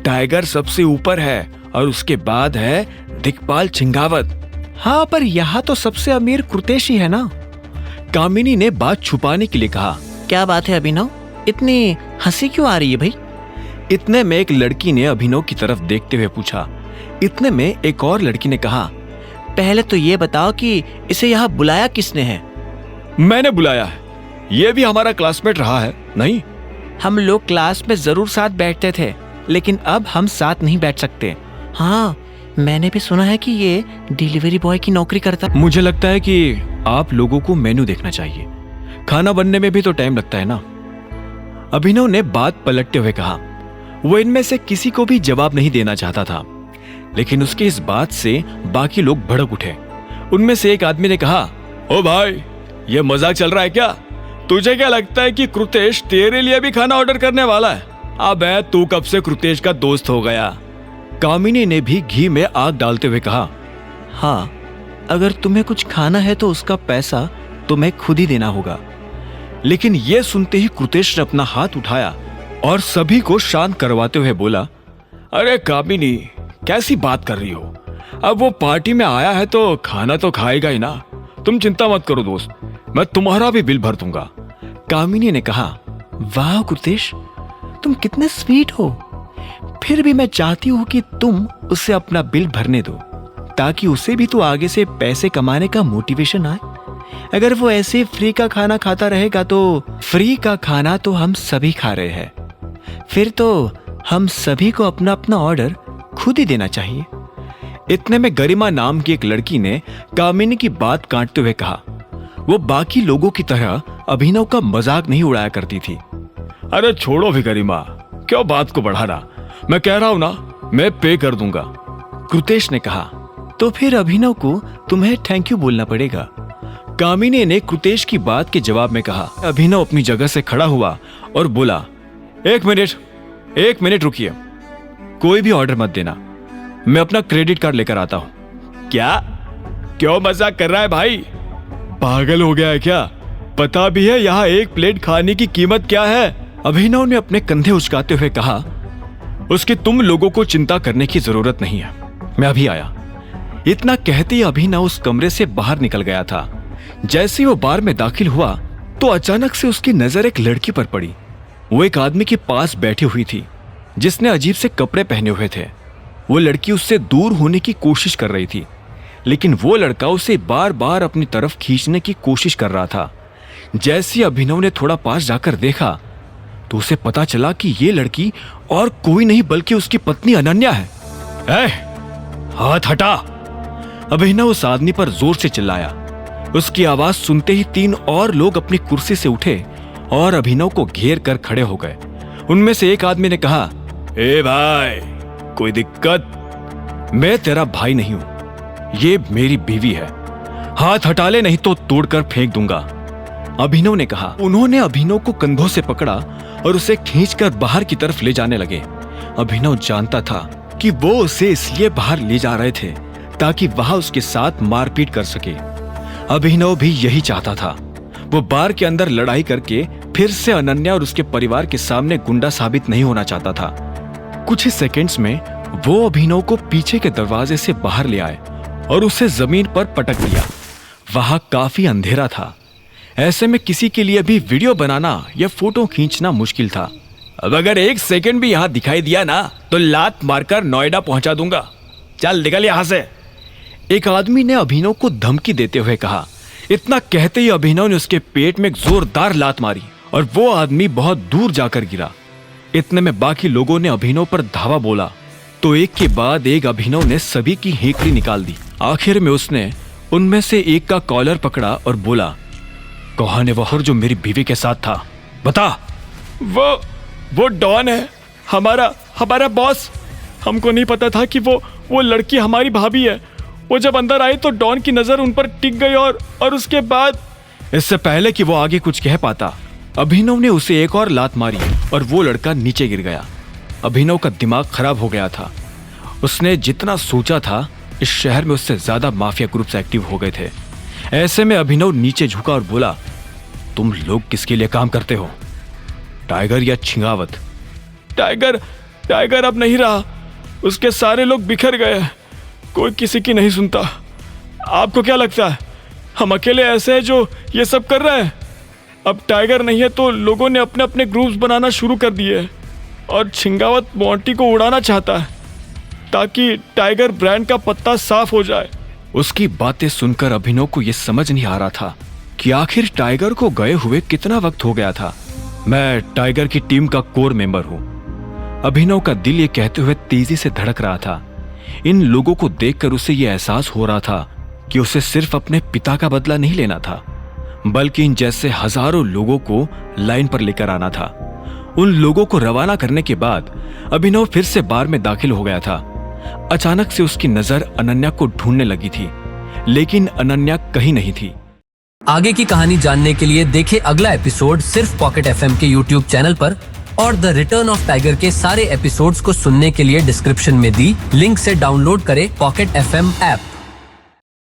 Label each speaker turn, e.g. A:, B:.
A: Tiger सबसे ऊपर है और उसके बाद है दिक्पाल छिंगावत।
B: हाँ, पर यहाँ तो सबसे अमीर कृतेश ही है ना।
A: कामिनी ने बात छुपाने के लिए कहा।
B: क्या बात है अभिनव, इतनी हंसी क्यों आ रही है भाई?
A: इतने में एक लड़की ने अभिनव की तरफ देखते हुए पूछा। इतने में एक और लड़की ने कहा,
B: पहले तो ये बताओ कि इसे यहाँ बुलाया किसने है?
A: मैंने बुलाया है, ये भी हमारा क्लासमेट रहा है। नहीं,
B: हम लोग क्लास में जरूर साथ बैठते थे, लेकिन अब हम साथ नहीं बैठ सकते। हाँ, मैंने भी सुना है कि ये डिलीवरी बॉय की नौकरी करता।
A: मुझे लगता है कि आप लोगों को मेनू देखना चाहिए, खाना बनने में भी तो टाइम लगता है ना। अभिनव ने बात पलटते हुए कहा। वो इनमें से किसी को भी जवाब नहीं देना चाहता था, लेकिन उसकी इस बात से बाकी लोग भड़क उठे। उनमें से एक आदमी ने कहा, ओ भाई, ये मजाक चल रहा है क्या? तुझे क्या लगता है कि कृतेश तेरे लिए भी खाना ऑर्डर करने वाला है? अबे तू कब से कृतेश का दोस्त हो गया? कामिनी ने भी घी में आग डालते हुए कहा।
B: हाँ, अगर तुम्हें कुछ खाना है तो उसका पैसा तुम्हें खुद ही देना होगा।
A: लेकिन यह सुनते ही कृतेश ने अपना हाथ उठाया और सभी को शांत करवाते हुए बोला, अरे कामिनी, कैसी बात कर रही हो? अब वो पार्टी में आया है तो खाना तो खाएगा ही ना। तुम चिंता मत करो दोस्त, मैं तुम्हारा भी बिल भर दूंगा।
B: कामिनी ने कहा, वाह कृतेश, तुम कितने स्वीट हो। फिर भी मैं चाहती हूँ कि तुम उसे अपना बिल भरने दो, ताकि उसे भी तो आगे से पैसे कमाने का मोटिवेशन आए। अगर वो ऐसे फ्री का खाना खाता रहेगा तो फ्री का खाना तो हम सभी खा रहे हैं, फिर तो हम सभी को अपना अपना ऑर्डर खुद ही देना चाहिए।
A: इतने में गरिमा नाम की एक लड़की ने कामिनी की बात काटते हुए कहा। वो बाकी लोगों की तरह अभिनव का मजाक नहीं उड़ाया करती थी। अरे छोड़ो भी गरिमा, क्यों बात को बढ़ाना? मैं कह रहा हूं ना, मैं पे कर दूंगा,
B: कृतेश ने कहा। तो फिर अभिनव को तुम्हें थैंक यू बोलना पड़ेगा,
A: कामिनी ने कृतेश की बात के जवाब में कहा। अभिनव अपनी जगह से खड़ा हुआ और बोला, एक मिनट रुकिए, कोई भी ऑर्डर मत देना, मैं अपना क्रेडिट कार्ड लेकर आता हूं। क्या? क्यों मजाक कर रहा है भाई? पागल हो गया है क्या? पता भी है यहाँ एक प्लेट खाने की कीमत क्या है? अभिनव ने अपने कंधे उचकाते हुए कहा। उसकी तुम लोगों को चिंता करने की जरूरत नहीं है, मैं अभी आया। इतना कहते ही अभिनव उस कमरे से बाहर निकल गया था। जैसे ही वो बार में दाखिल हुआ तो अचानक से उसकी नजर एक लड़की पर पड़ी। वो एक आदमी के पास बैठी हुई थी जिसने अजीब से कपड़े पहने हुए थे। वो लड़की उससे दूर होने की कोशिश कर रही थी, लेकिन वो लड़का उसे बार बार अपनी तरफ खींचने की कोशिश कर रहा था। जैसे अभिनव ने थोड़ा पास जाकर देखा तो उसे पता चला कि ये लड़की और कोई नहीं बल्कि उसकी पत्नी अनन्या है। हाथ हटा! अभिनव उस आदमी पर जोर से चिल्लाया। उसकी आवाज सुनते ही 3 और लोग अपनी कुर्सी से उठे और अभिनव को घेर कर खड़े हो गए। उनमें से एक आदमी ने कहा, ए भाई, कोई दिक्कत? मैं तेरा भाई नहीं हूं, ये मेरी बीवी है, हाथ हटा ले नहीं तो तोड़कर फेंक दूंगा, अभिनव ने कहा। उन्होंने अभिनव को कंधों से पकड़ा और उसे खींचकर बाहर की तरफ ले जाने लगे। अभिनव जानता था कि वो उसे इसलिए बाहर ले जा रहे थे ताकि वहां उसके साथ मारपीट कर सके। अभिनव भी यही चाहता था। वो बार के अंदर लड़ाई करके फिर से अनन्या और उसके परिवार के सामने गुंडा साबित नहीं होना चाहता था। कुछ ही सेकंड्स में वो अभिनव को पीछे के दरवाजे से बाहर ले आए और उसे जमीन पर पटक दिया। वहां काफी अंधेरा था, ऐसे में किसी के लिए भी वीडियो बनाना या फोटो खींचना मुश्किल था। अब अगर 1 सेकंड भी यहां दिखाई दिया ना तो लात मारकर नोएडा पहुंचा दूंगा, चल निकल यहां से, एक आदमी ने अभिनव को धमकी देते हुए कहा। इतना कहते ही अभिनव ने उसके पेट में एक जोरदार लात मारी और वो आदमी बहुत दूर जाकर गिरा। इतने में बाकी लोगों ने अभिनव पर धावा बोला तो एक के बाद एक अभिनव ने सभी की हेकड़ी निकाल दी। आखिर में उसने उनमें से एक का कॉलर पकड़ा और बोला, कौन है वो जो मेरी बीवी के साथ था? बता। वो डॉन है, हमारा बॉस। हमको नहीं पता था कि वो लड़की हमारी भाभी है। वो जब अंदर आई तो डॉन की नजर उन पर टिक गई और उसके बाद। इससे पहले कि वो आगे कुछ कह पाता, अभिनव ने उसे एक और लात मारी और वो लड़का नीचे गिर गया। अभिनव का दिमाग खराब हो गया था। उसने जितना सोचा था इस शहर में उससे ज्यादा माफिया ग्रुप्स एक्टिव हो गए थे। ऐसे में अभिनव नीचे झुका और बोला, तुम लोग किसके लिए काम करते हो, टाइगर या छिंगावत? टाइगर अब नहीं रहा, उसके सारे लोग बिखर गए, कोई किसी की नहीं सुनता। आपको क्या लगता है हम अकेले ऐसे हैं जो ये सब कर रहे हैं? अब टाइगर नहीं है तो लोगों ने अपने अपने ग्रुप्स बनाना शुरू कर दिए और छिंगावत मोंटी को उड़ाना चाहता है ताकि टाइगर ब्रांड का पत्ता साफ हो जाए।
B: उसकी बातें सुनकर अभिनव को यह समझ नहीं आ रहा था कि आखिर टाइगर को गए हुए कितना वक्त हो गया था। मैं टाइगर की टीम का कोर मेंबर हूं। अभिनव का दिल ये कहते हुए तेजी से धड़क रहा था। इन लोगों को देखकर उसे यह एहसास हो रहा था कि उसे सिर्फ अपने पिता का बदला नहीं लेना था, बल्कि इन जैसे हजारों लोगों को लाइन पर लेकर आना था। उन लोगों को रवाना करने के बाद अभिनव फिर से बार में दाखिल हो गया था। अचानक से उसकी नजर अनन्या को ढूंढने लगी थी, लेकिन अनन्या कहीं नहीं थी।
C: आगे की कहानी जानने के लिए देखें अगला एपिसोड सिर्फ पॉकेट एफएम के यूट्यूब चैनल पर, और द रिटर्न ऑफ टाइगर के सारे एपिसोड्स को सुनने के लिए डिस्क्रिप्शन में दी लिंक से डाउनलोड करें पॉकेट एफएम ऐप।